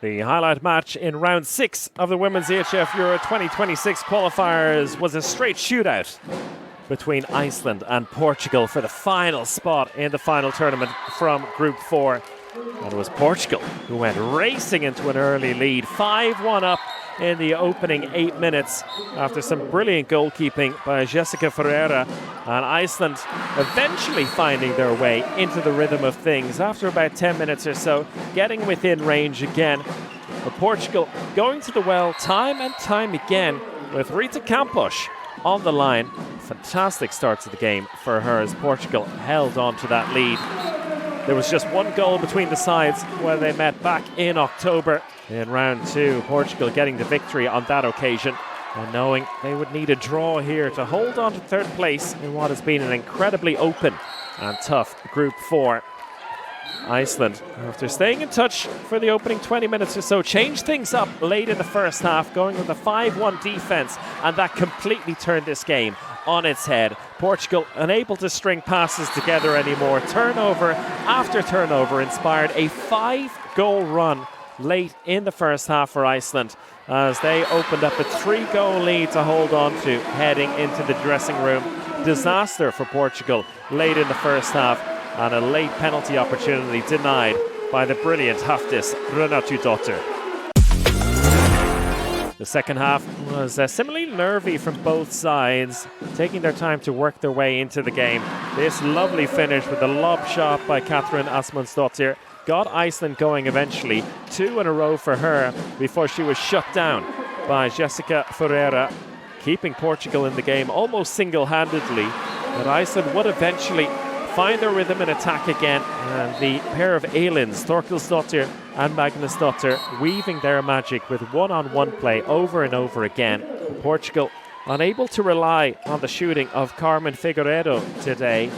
The highlight match in round 6 of the Women's EHF Euro 2026 qualifiers was a straight shootout between Iceland and Portugal for the final spot in the final tournament from Group 4. And it was Portugal who went racing into an early lead, 5-1 up in the opening 8 minutes after some brilliant goalkeeping by Jessica Ferreira, and Iceland eventually finding their way into the rhythm of things after about 10 minutes or so, getting within range again. But Portugal going to the well time and time again with Rita Campos on the line. Fantastic start to the game for her as Portugal held on to that lead. There was just one goal between the sides when they met back in October in round 2. Portugal getting the victory on that occasion and knowing they would need a draw here to hold on to third place in what has been an incredibly open and tough Group 4. Iceland, after staying in touch for the opening 20 minutes or so, changed things up late in the first half, going with a 5-1 defence, and that completely turned this game on its head. Portugal unable to string passes together anymore. Turnover after turnover inspired a 5-goal run late in the first half for Iceland as they opened up a 3-goal lead to hold on to heading into the dressing room. Disaster for Portugal late in the first half, and a late penalty opportunity denied by the brilliant Hafdís Runatudóttir. The second half was similarly nervy from both sides, taking their time to work their way into the game. This lovely finish with a lob shot by Katrin Asmundsdóttir got Iceland going eventually, 2 in a row for her before she was shut down by Jessica Ferreira, keeping Portugal in the game almost single-handedly. But Iceland would eventually find their rhythm and attack again, and the pair of Elins, Þorkelsdóttir and Magnusdóttir, weaving their magic with one-on-one play over and over again. Portugal unable to rely on the shooting of Carmen Figueiredo today.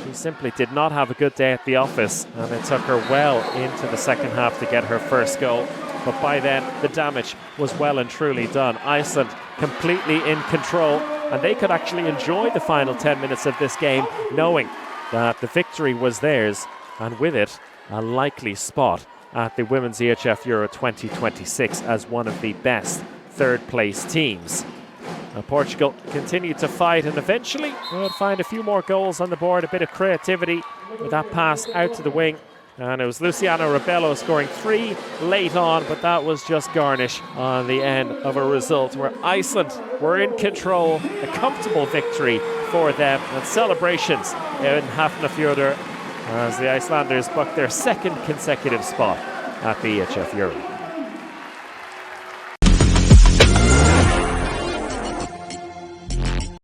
She simply did not have a good day at the office, and it took her well into the second half to get her first goal. But by then, the damage was well and truly done. Iceland completely in control, and they could actually enjoy the final 10 minutes of this game, knowing that the victory was theirs, and with it, a likely spot at the Women's EHF Euro 2026 as one of the best third-place teams. Portugal continued to fight and eventually would find a few more goals on the board, a bit of creativity with that pass out to the wing. And it was Luciana Rebelo scoring 3 late on, but that was just garnish on the end of a result where Iceland were in control. A comfortable victory for them, and celebrations in Hafnarfjörður as the Icelanders booked their second consecutive spot at the EHF Euro.